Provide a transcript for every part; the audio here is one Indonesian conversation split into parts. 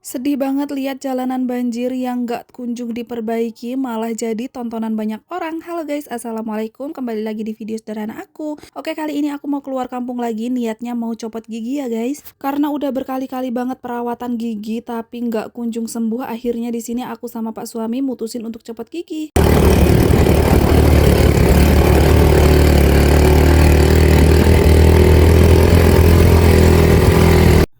Sedih banget lihat jalanan banjir yang gak kunjung diperbaiki, malah jadi tontonan banyak orang. Halo guys, assalamualaikum, kembali lagi di video sederhana aku. Oke, kali ini aku mau keluar kampung lagi, niatnya mau copot gigi ya guys. Karena udah berkali-kali banget perawatan gigi tapi gak kunjung sembuh, akhirnya di sini aku sama pak suami mutusin untuk copot gigi.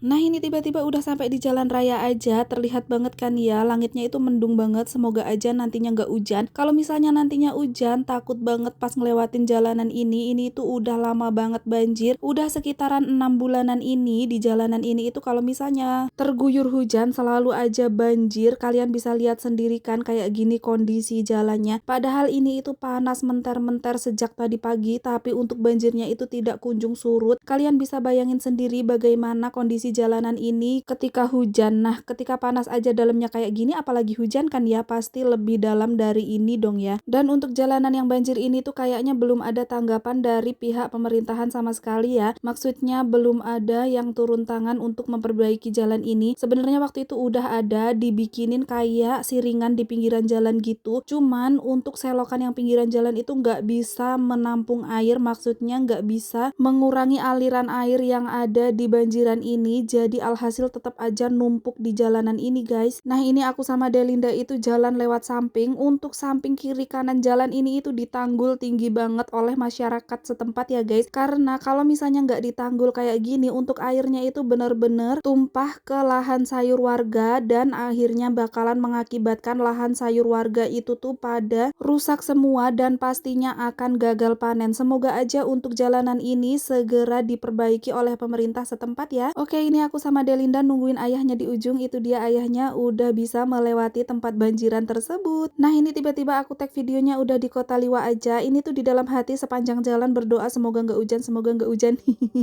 Nah ini tiba-tiba udah sampai di jalan raya aja, terlihat banget kan ya, langitnya itu mendung banget, semoga aja nantinya nggak hujan. Kalau misalnya nantinya hujan, takut banget pas ngelewatin jalanan ini itu udah lama banget banjir, udah sekitaran 6 bulanan ini di jalanan ini itu kalau misalnya terguyur hujan selalu aja banjir, kalian bisa lihat sendiri kan kayak gini kondisi jalannya. Padahal ini itu panas menter-menter sejak tadi pagi, tapi untuk banjirnya itu tidak kunjung surut. Kalian bisa bayangin sendiri bagaimana kondisi jalanan ini ketika hujan. Nah, ketika panas aja dalamnya kayak gini, apalagi hujan kan ya, pasti lebih dalam dari ini dong ya. Dan untuk jalanan yang banjir ini tuh kayaknya belum ada tanggapan dari pihak pemerintahan sama sekali ya. Maksudnya belum ada yang turun tangan untuk memperbaiki jalan ini. Sebenarnya waktu itu udah ada dibikinin kayak siringan di pinggiran jalan gitu. Cuman untuk selokan yang pinggiran jalan itu nggak bisa menampung air, maksudnya nggak bisa mengurangi aliran air yang ada di banjiran ini. Jadi alhasil tetap aja numpuk di jalanan ini guys. Nah ini aku sama Delinda itu jalan lewat samping. Untuk samping kiri kanan jalan ini itu ditanggul tinggi banget oleh masyarakat setempat ya guys. Karena kalau misalnya nggak ditanggul kayak gini, untuk airnya itu bener-bener tumpah ke lahan sayur warga dan akhirnya bakalan mengakibatkan lahan sayur warga itu tuh pada rusak semua dan pastinya akan gagal panen. Semoga aja untuk jalanan ini segera diperbaiki oleh pemerintah setempat ya. Oke, ini aku sama Delinda nungguin ayahnya di ujung, itu dia ayahnya udah bisa melewati tempat banjiran tersebut. Nah ini tiba-tiba aku tag videonya udah di kota Liwa aja, ini tuh di dalam hati sepanjang jalan berdoa semoga nggak hujan, semoga nggak hujan.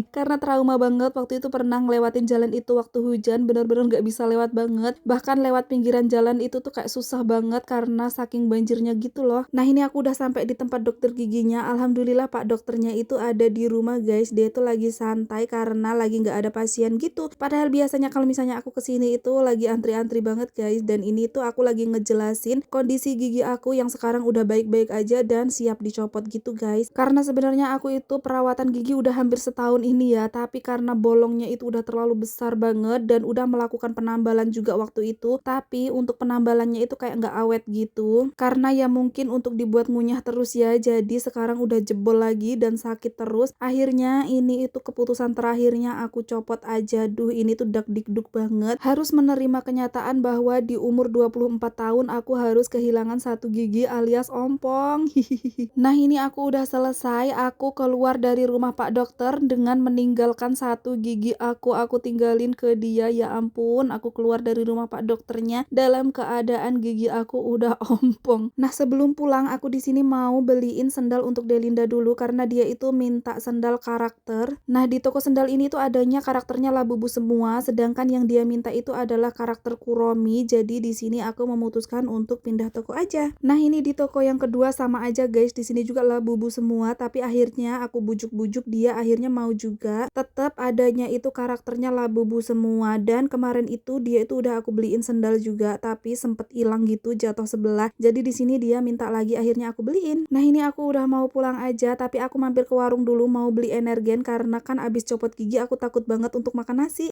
Karena trauma banget waktu itu pernah ngelewatin jalan itu waktu hujan, bener-bener nggak bisa lewat banget. Bahkan lewat pinggiran jalan itu tuh kayak susah banget karena saking banjirnya gitu loh. Nah ini aku udah sampai di tempat dokter giginya, alhamdulillah pak dokternya itu ada di rumah guys, dia tuh lagi santai karena lagi nggak ada pasien gitu. Padahal biasanya kalau misalnya aku kesini itu lagi antri-antri banget guys, dan ini tuh aku lagi ngejelasin kondisi gigi aku yang sekarang udah baik-baik aja dan siap dicopot gitu guys. Karena sebenarnya aku itu perawatan gigi udah hampir setahun ini ya, tapi karena bolongnya itu udah terlalu besar banget dan udah melakukan penambalan juga waktu itu, tapi untuk penambalannya itu kayak nggak awet gitu, karena ya mungkin untuk dibuat ngunyah terus ya, jadi sekarang udah jebol lagi dan sakit terus. Akhirnya ini itu keputusan terakhirnya aku copot aja. Duh ini tuh dak-dikduk banget, harus menerima kenyataan bahwa di umur 24 tahun aku harus kehilangan satu gigi alias ompong. Nah ini aku udah selesai, aku keluar dari rumah pak dokter dengan meninggalkan satu gigi aku tinggalin ke dia. Ya ampun, aku keluar dari rumah pak dokternya dalam keadaan gigi aku udah ompong. Nah sebelum pulang aku di sini mau beliin sendal untuk Delinda dulu karena dia itu minta sendal karakter. Nah di toko sendal ini tuh adanya karakternya Labubu semua, sedangkan yang dia minta itu adalah karakter Kuromi. Jadi di sini aku memutuskan untuk pindah toko aja. Nah ini di toko yang kedua sama aja guys, di sini juga Labubu semua, tapi akhirnya aku bujuk-bujuk dia akhirnya mau juga. Tetap adanya itu karakternya Labubu semua, dan kemarin itu dia itu udah aku beliin sendal juga tapi sempet hilang gitu, jatuh sebelah. Jadi di sini dia minta lagi, akhirnya aku beliin. Nah ini aku udah mau pulang aja, tapi aku mampir ke warung dulu mau beli energen karena kan abis copot gigi aku takut banget untuk makan nasi.